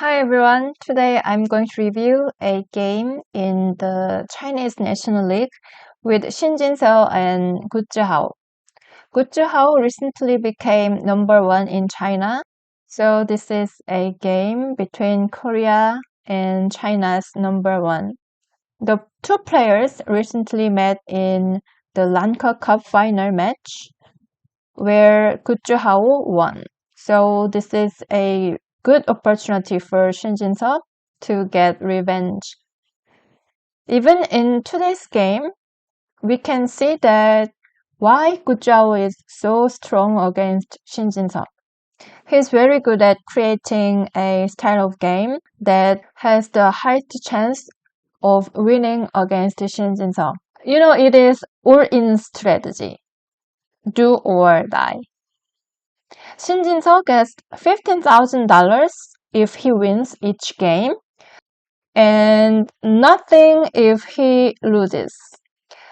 Hi everyone, today I'm going to review a game in the Chinese National League with Shin Jin-seo and Gu Zhihao. Gu Zhihao recently became number one in China, so this is a game between Korea and China's number one. The two players recently met in the Lanka Cup final match, where Gu Zhihao won. So this is a good opportunity for Shin Jin-seo to get revenge. Even in today's game, we can see that why Gu Zhihao is so strong against Shin Jin-seo. He's very good at creating a style of game that has the highest chance of winning against Shin Jin-seo. It is all in strategy. Do or die. Shin Jin-seo gets $15,000 if he wins each game, and nothing if he loses.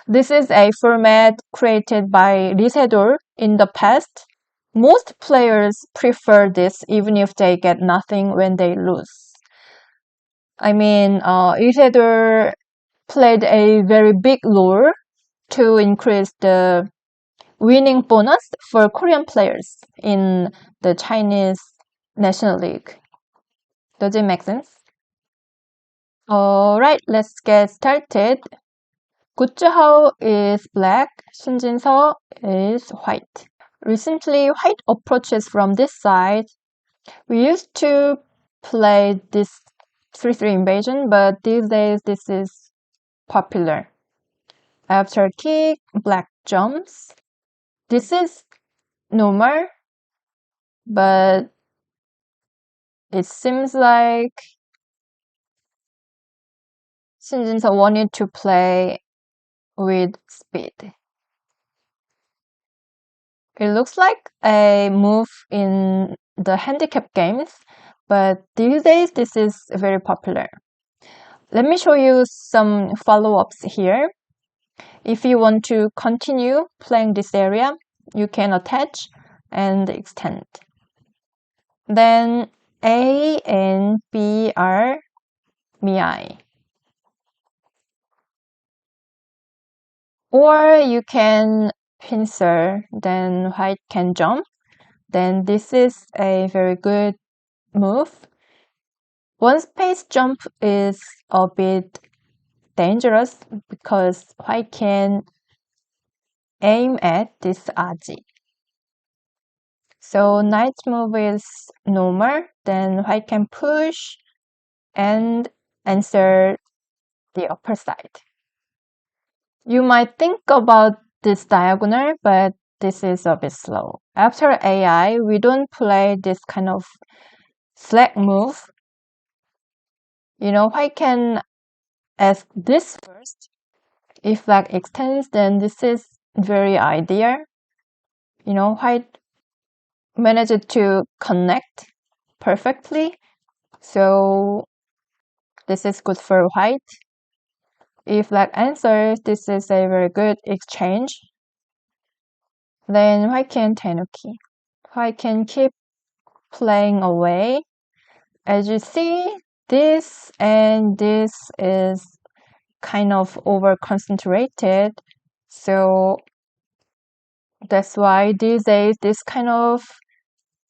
This is a format created by Lee Se-dol in the past. Most players prefer this even if they get nothing when they lose. Lee Se-dol played a very big role to increase the winning bonus for Korean players in the Chinese National League. Does it make sense? Alright, let's get started. Gu Zhihao is black, Shin Jin-seo is white. Recently, white approaches from this side. We used to play this 3-3 invasion, but these days this is popular. After kick, black jumps. This is normal, but it seems like Shin Jin-seo wanted to play with speed. It looks like a move in the handicap games, but these days this is very popular. Let me show you some follow-ups here. If you want to continue playing this area, you can attach and extend. Then A and B are miai. Or you can pincer, then white can jump. Then this is a very good move. One space jump is a bit dangerous because white can aim at this aji. So knight's move is normal, then white can push and answer the upper side. You might think about this diagonal, but this is a bit slow. After AI, we don't play this kind of flag move. White can ask this first. If flag extends, then this is very ideal. White managed to connect perfectly. So this is good for white. If flag answers, this is a very good exchange. Then white can tenuki. White can keep playing away. As you see, this and this is kind of over concentrated. So that's why these days this kind of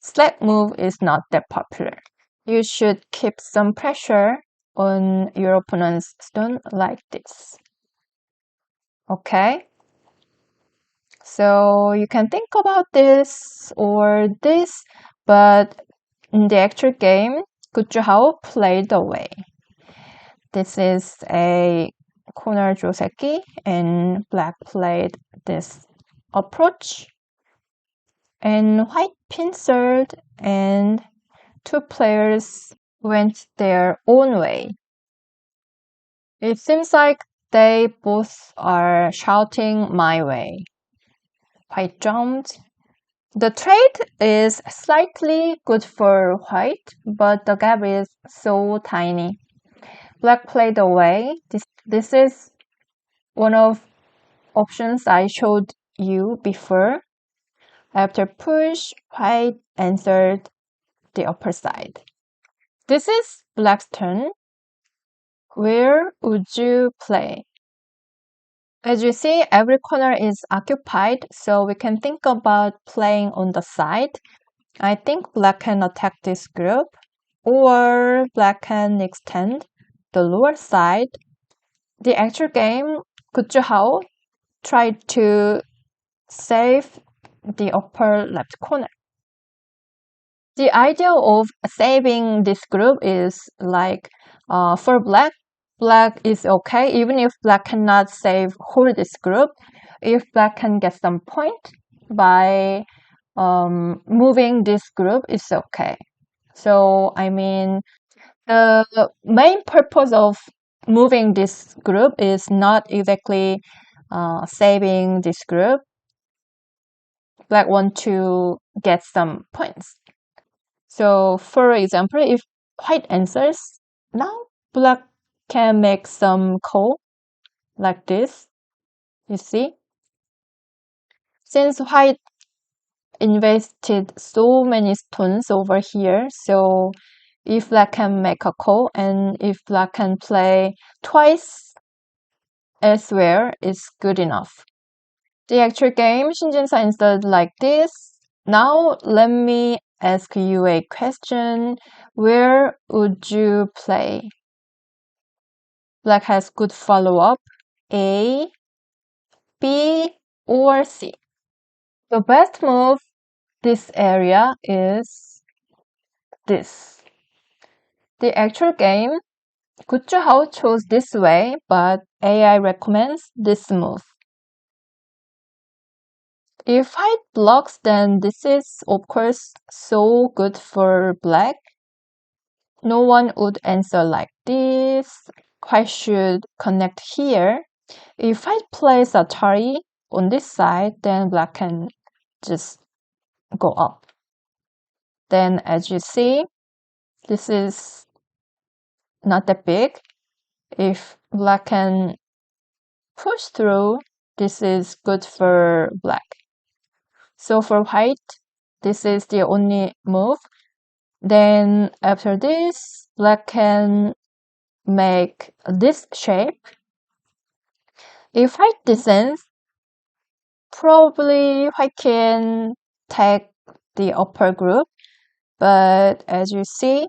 slack move is not that popular. You should keep some pressure on your opponent's stone like this. Okay? So you can think about this or this, but in the actual game, Gu Zhihao played away. This is a corner joseki, and black played this approach. And white pincered, and two players went their own way. It seems like they both are shouting my way. White jumped. The trade is slightly good for white, but the gap is so tiny. Black played away. This is one of options I showed you before. After push, white answered the upper side. This is Black's turn. Where would you play? As you see, every corner is occupied, so we can think about playing on the side. I think Black can attack this group, or Black can extend the lower side. The actual game, Gujuhao tried to save the upper left corner. The idea of saving this group is like for Black, Black is okay even if Black cannot save whole this group. If Black can get some point by moving this group, it's okay. So I mean, the main purpose of moving this group is not exactly saving this group. Black want to get some points. So for example, if white answers, now Black can make some call like this. You see? Since white invested so many stones over here, so if Black can make a call and if Black can play twice elsewhere, it's good enough. The actual game, Shinjinsa answered like this. Now let me ask you a question. Where would you play? Black has good follow-up. A, B, or C. The best move this area is this. The actual game, Gujuhao chose this way, but AI recommends this move. If white blocks, then this is of course so good for Black. No one would answer like this. White should connect here. If white plays Atari on this side, then Black can just go up. Then as you see, this is not that big. If Black can push through, this is good for Black. So for white, this is the only move. Then after this, Black can make this shape. If white descends, probably white can take the upper group. But as you see,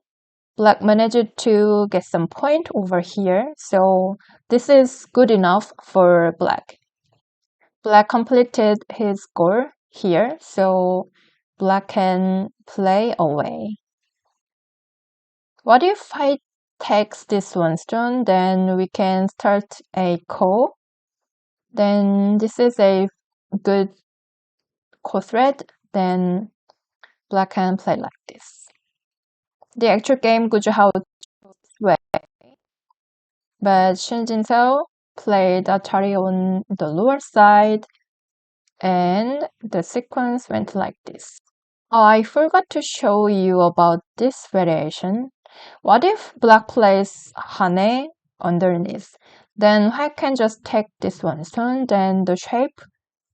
Black managed to get some point over here. So this is good enough for Black. Black completed his goal here. So Black can play away. What if white takes this one stone? Then we can start a call. Then this is a good call thread. Then Black can play like this. The actual game Gujuhao this way, but Shin Jin-seo played Atari on the lower side, and the sequence went like this. Oh, I forgot to show you about this variation. What if Black plays Hane underneath? Then white can just take this one stone, then the shape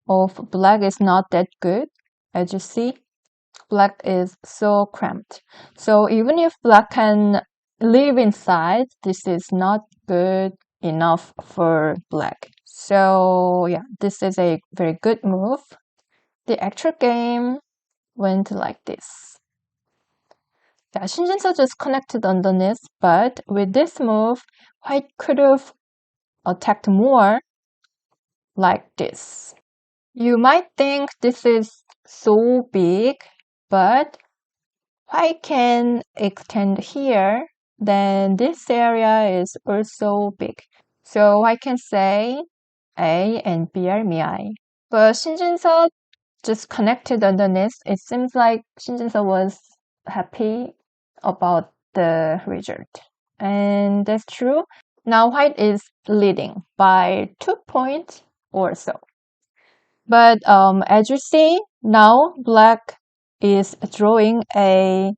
of Black is not that good, as you see. Black is so cramped. So even if Black can live inside, this is not good enough for Black. So yeah, this is a very good move. The actual game went like this. Yeah, Shinjin-seo just connected underneath, but with this move, white could have attacked more like this. You might think this is so big, but white can extend here, then this area is also big. So I can say A and B are miai. But Shinjin-seo just connected underneath. It seems like Shinjin-seo was happy about the result. And that's true. Now white is leading by 2 points or so. But as you see, now Black is drawing a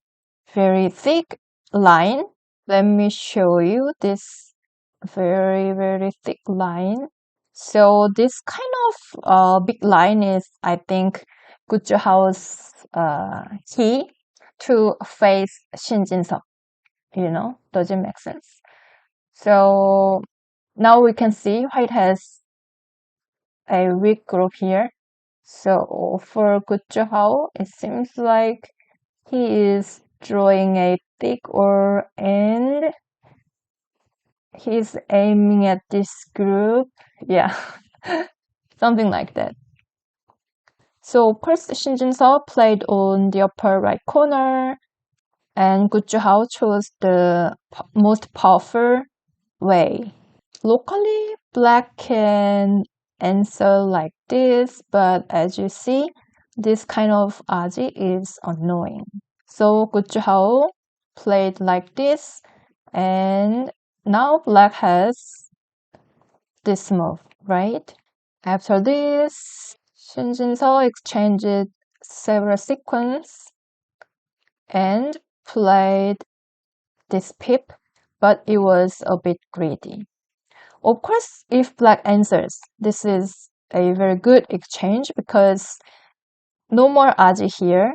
very thick line. Let me show you this very, very thick line. So this kind of big line is, I think, Gujuhao's key to face Shin Jin-seo. doesn't make sense. So now we can see white has a weak group here. So for Guizhou, it seems like he is drawing a big or and he's aiming at this group. Yeah, something like that. So first, Shin Jin-seo played on the upper right corner, and Gu Zhihao chose the most powerful way. Locally, black can answer like this, but as you see, this kind of aji is annoying. So Gu Zhihao played like this, and now black has this move, right? After this, Shin Jin-seo exchanged several sequences and played this pip, but it was a bit greedy. Of course, if black answers, this is a very good exchange because no more aji here.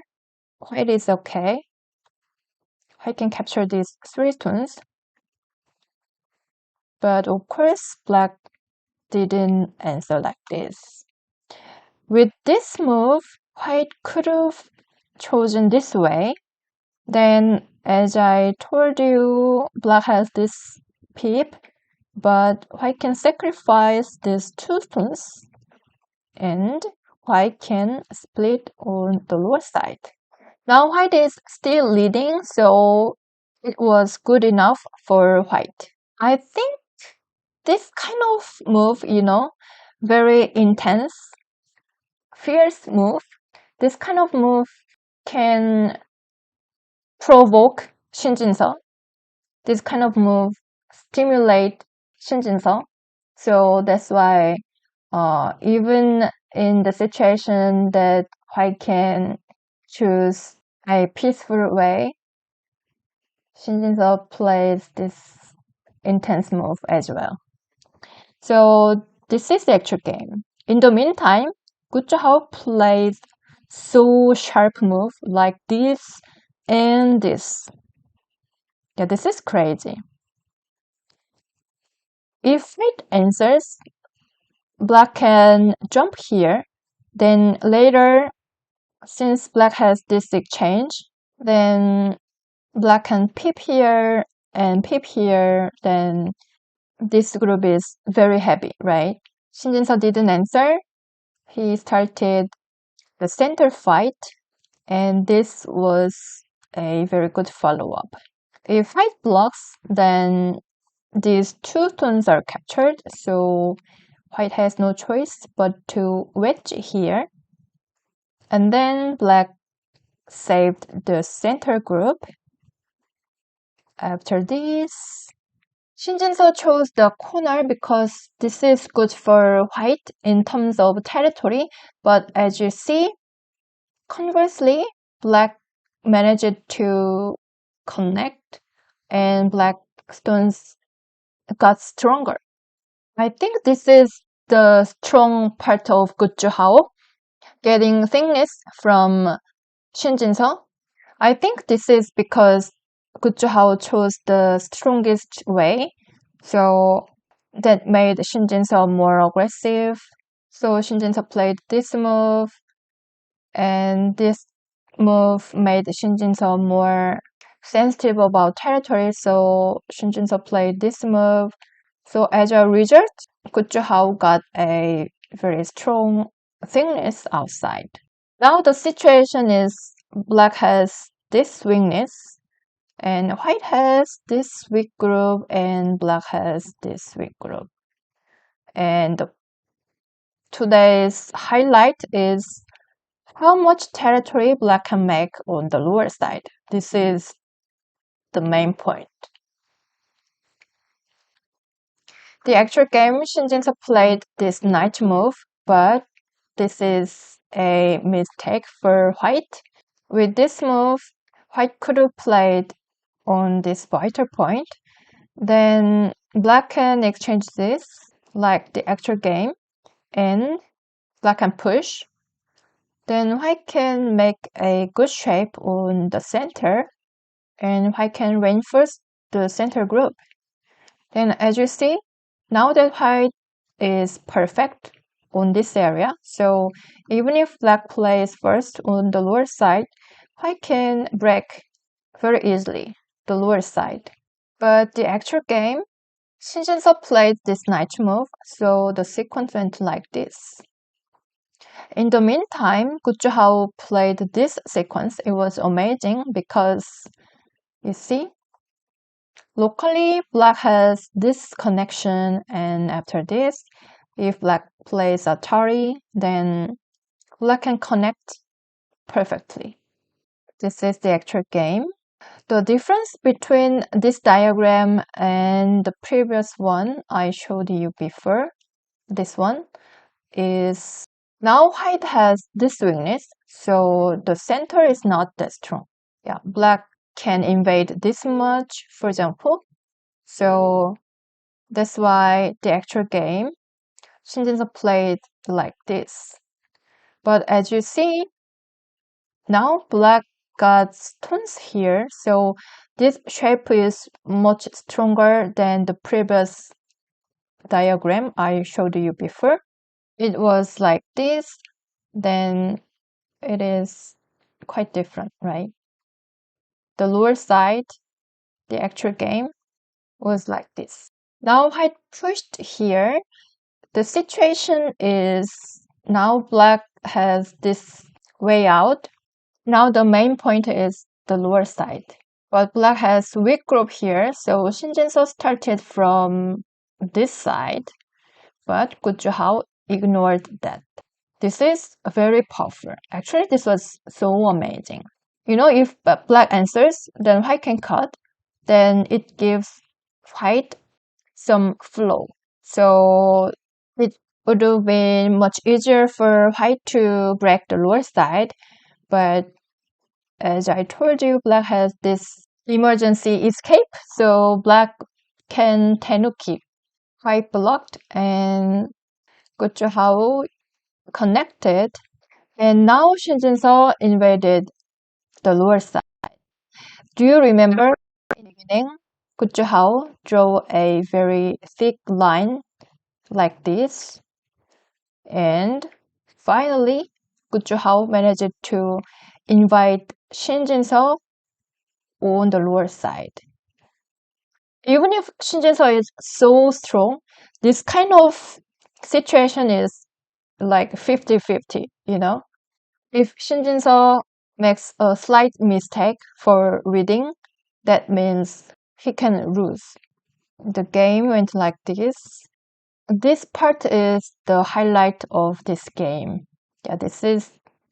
White is okay. White can capture these 3 stones. But of course, black didn't answer like this. With this move, white could have chosen this way. Then, as I told you, black has this pip, but white can sacrifice these 2 stones, and white can split on the lower side. Now white is still leading, so it was good enough for white. I think this kind of move, very intense, fierce move, this kind of move can provoke Shin Jin-seo. This kind of move stimulate Shin Jin-seo. So that's why even in the situation that white can choose a peaceful way, Shin Jin-seo plays this intense move as well. So this is the actual game. In the meantime, Gu Zhihao plays so sharp move like this and this. Yeah, this is crazy. If it answers, black can jump here. Then later, since black has this exchange, then black can pip here and pip here. Then this group is very heavy, right? Shin Jin-seo didn't answer. He started the center fight, and this was a very good follow-up. If white blocks, then these 2 stones are captured, so white has no choice but to wedge here. And then black saved the center group. After this, Shin Jin-seo chose the corner because this is good for white in terms of territory, but as you see, conversely, black managed to connect and black stones got stronger. I think this is the strong part of Gu Zhihao, getting thickness from Shin Jin-seo. I think this is because Gu Zhihao chose the strongest way, so that made Shin Jin-seo more aggressive. So Shin Jin-seo played this move, and this move made Shin Jin-seo more sensitive about territory, so Shin Jin-seo played this move. So as a result, Gu Zhihao got a very strong thickness outside. Now the situation is black has this weakness, and white has this weak group, and black has this weak group. And today's highlight is how much territory black can make on the lower side. This is the main point. The actual game, Shin Jin-seo played this knight move, but this is a mistake for white. With this move, white could have played on this vital point. Then black can exchange this, like the actual game, and black can push. Then white can make a good shape on the center, and white can reinforce the center group. Then as you see, now that white is perfect on this area, so even if black plays first on the lower side, white can break very easily the lower side. But the actual game, Shin Jin-seo played this knight move, so the sequence went like this. In the meantime, Gu Zhihao played this sequence. It was amazing because, you see, locally black has this connection, and after this, if black plays Atari, then black can connect perfectly. This is the actual game. The difference between this diagram and the previous one I showed you before, this one, is now white has this weakness, so the center is not that strong. Yeah, black can invade this much, for example. So that's why the actual game, Shin Jin-seo played like this. But as you see, now black got stones here, so this shape is much stronger than the previous diagram I showed you before. It was like this, then it is quite different, right? The lower side, the actual game, was like this. Now white pushed here. The situation is now black has this way out. Now the main point is the lower side. But black has weak group here, so Shin Jin-seo started from this side, but Gu Zhihao ignored that. This is very powerful. Actually, this was so amazing. You know, if black answers, then white can cut, then it gives white some flow. So it would have been much easier for white to break the lower side, but as I told you, black has this emergency escape, so black can tenuki. White blocked and Gu Zhihao connected, and now Shin Jin-seo invaded the lower side. Do you remember in the beginning, Gu Zhihao drew a very thick line like this, and finally Gu Zhihao managed to invite Shin Jin-seo on the lower side. Even if Shin Jin-seo is so strong, this kind of situation is like 50-50, you know? If Shin Jin-seo makes a slight mistake for reading, that means he can lose. The game went like this. This part is the highlight of this game. Yeah, this is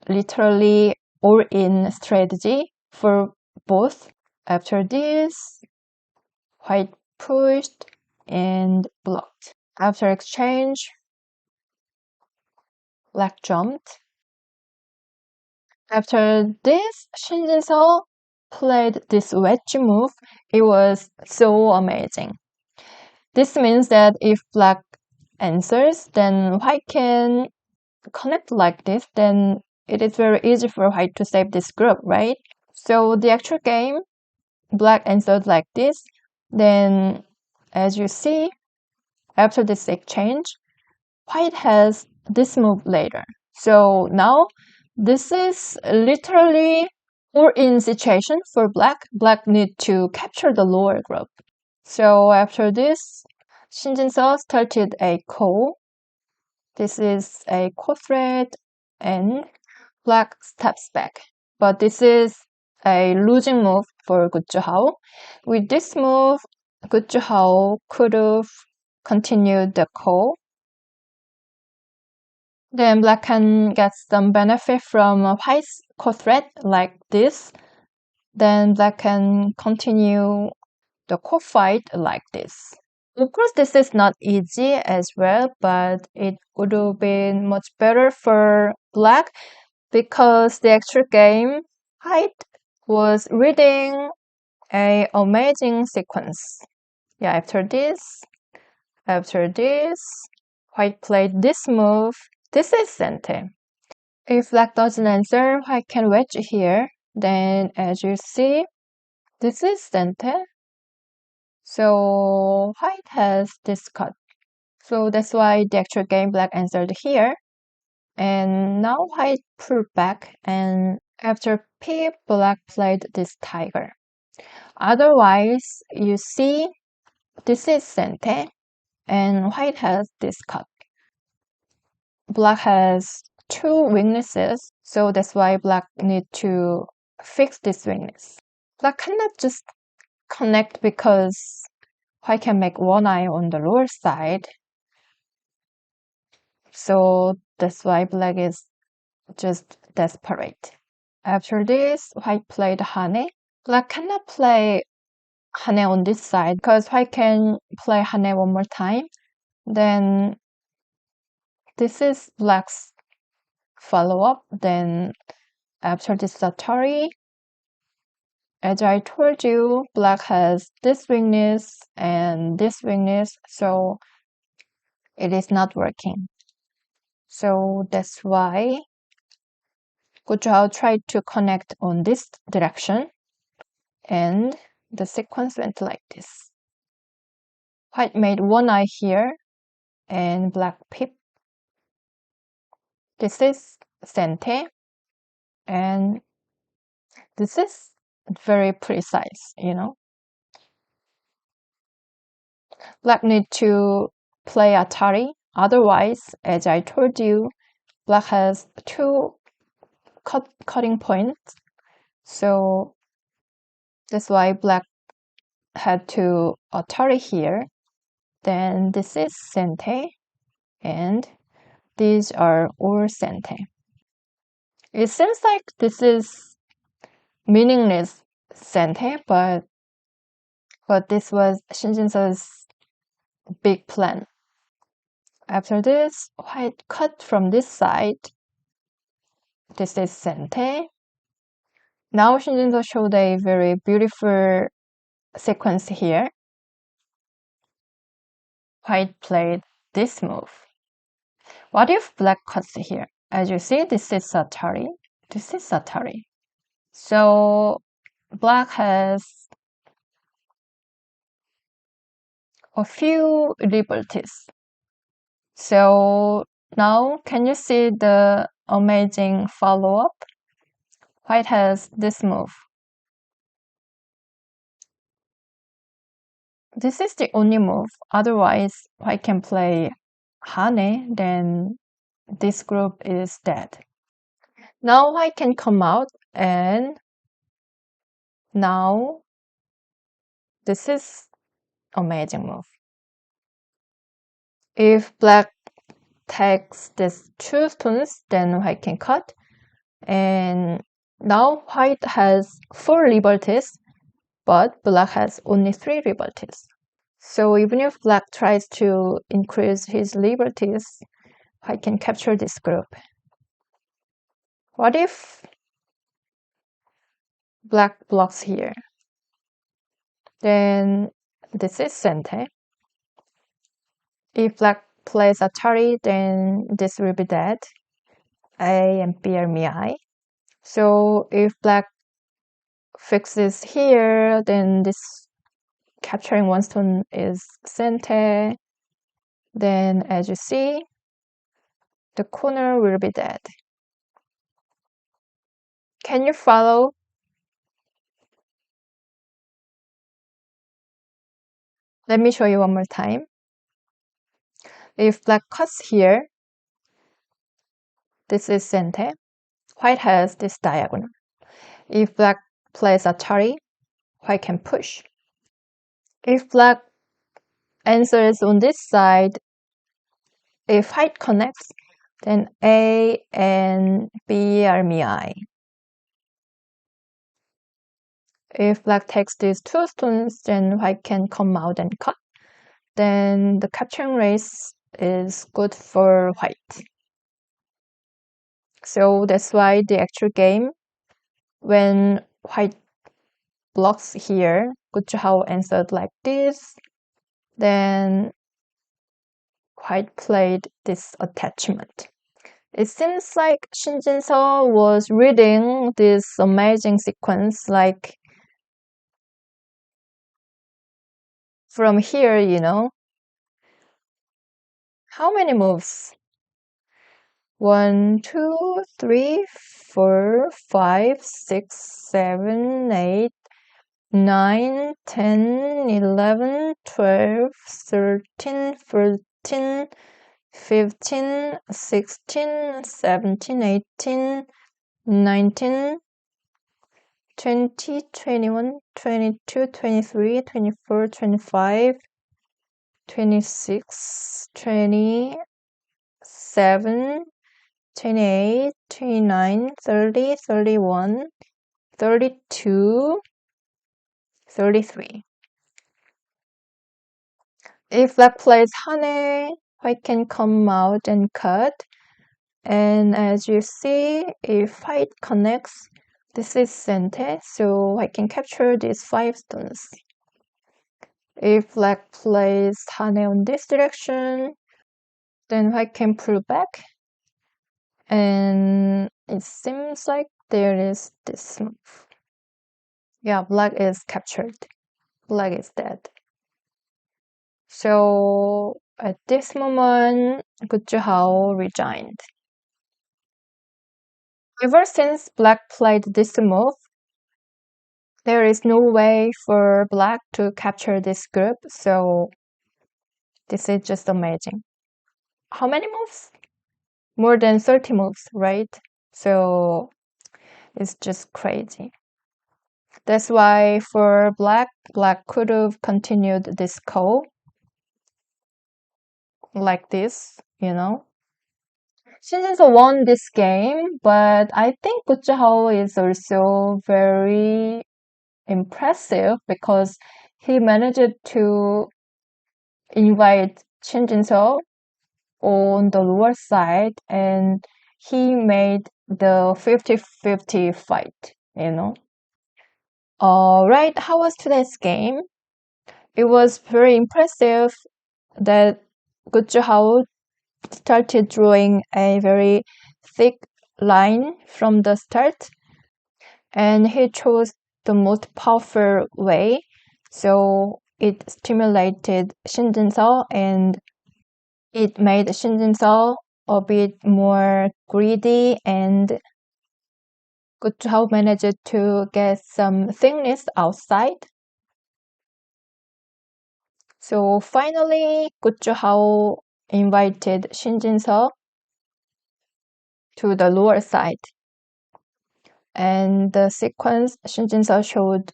literally all-in strategy for both. After this, white pushed and blocked. After exchange, black jumped. After this, Shin Jin-seo played this wedge move. It was so amazing. This means that if black answers, then white can connect like this, then it is very easy for white to save this group, right? So the actual game, black answered like this. Then, as you see, after this exchange, white has this move later. So now, this is literally all-in situation for black. Black need to capture the lower group. So after this, Shin Jin-seo started a ko. This is a ko thread, and black steps back. But this is a losing move for Gu Zhihao. With this move, Gu Zhihao could have continued the ko. Then black can get some benefit from white's ko thread like this. Then black can continue the ko fight like this. Of course, this is not easy as well, but it would have been much better for black because the actual game, white was reading an amazing sequence. Yeah, after this, white played this move. This is sente. If black doesn't answer, white can wedge here. Then, as you see, this is sente. So white has this cut. So that's why the actual game black answered here. And now white pulled back, and after P, black played this tiger. Otherwise, you see this is sente, and white has this cut. Black has two weaknesses, so that's why black need to fix this weakness. Black cannot just connect because white can make one eye on the lower side. So that's why black is just desperate. After this, white played Hane. Black cannot play Hane on this side because white can play Hane one more time. Then this is black's follow-up. Then after this Atari, as I told you, black has this weakness and this weakness, so it is not working. So that's why Guo tried to connect on this direction, and the sequence went like this. White made one eye here, and black pip. This is sente, and this is very precise, you know. Black need to play Atari, otherwise, as I told you, black has two cutting points, so that's why black had to Atari here. Then this is sente, and these are all sente. It seems like this is meaningless sente, but this was Shinjin-seo's big plan. After this, white cut from this side. This is sente. Now Shinjin-seo showed a very beautiful sequence here. White played this move. What if black cuts here? As you see, this is Atari. This is Atari. So black has a few liberties. So now can you see the amazing follow-up? White has this move. This is the only move. Otherwise, white can play Hane, then this group is dead. Now white can come out, and now this is amazing move. If black takes these two stones, then white can cut. And now white has 4 liberties, but black has only 3 liberties. So even if black tries to increase his liberties, white can capture this group. What if black blocks here? Then this is sente. If black plays Atari, then this will be dead. A and B are mi. So if black fixes here, then this capturing one stone is sente. Then as you see, the corner will be dead. Can you follow? Let me show you one more time. If black cuts here, this is sente. White has this diagonal. If black plays Atari, white can push. If black answers on this side, if white connects, then A and B are mi. If black takes these 2 stones, then white can come out and cut. Then the capturing race is good for white. So that's why the actual game, when white blocks here, Gu Zhihao answered like this, then white played this attachment. It seems like Shin Jin-seo was reading this amazing sequence like from here, you know. How many moves? 1, 2, 3, 4, 5, 6, 7, 8, 9, 10, 11, 12, 13, 14, 15, 16, 17, 18, 19, 20, 21, 22, 23, 24, 25, 26, 27, 28, 29, 30, 31, 32, 33. If black plays honey, white can come out and cut. And as you see, if white connects, this is center, so I can capture these 5 stones. If black plays honey on this direction, then white can pull back. And it seems like there is this move. Yeah, black is captured. Black is dead. So at this moment, Gu Zhihao resigned. Ever since black played this move, there is no way for black to capture this group, so this is just amazing. How many moves? More than 30 moves, right? So it's just crazy. That's why for black could have continued this call like this, you know. Shin Jin-seo won this game, but I think Gu Zhihao is also very impressive because he managed to invite Shin Jin-seo on the lower side and he made the 50-50 fight, you know. Alright, how was today's game? It was very impressive that Gu Zhihao started drawing a very thick line from the start and he chose the most powerful way, so it stimulated Shin Jin-seo and it made Shin Jin-seo a bit more greedy, and Gu Zhihao managed to get some thickness outside. So finally, Gu Zhihao invited Shin Jin-seo to the lower side. And the sequence Shin Jin-seo showed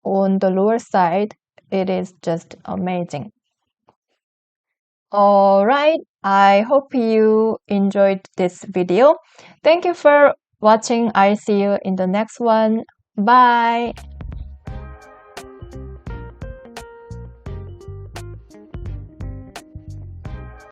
on the lower side, it is just amazing. Alright, I hope you enjoyed this video. Thank you for watching. I'll see you in the next one. Bye!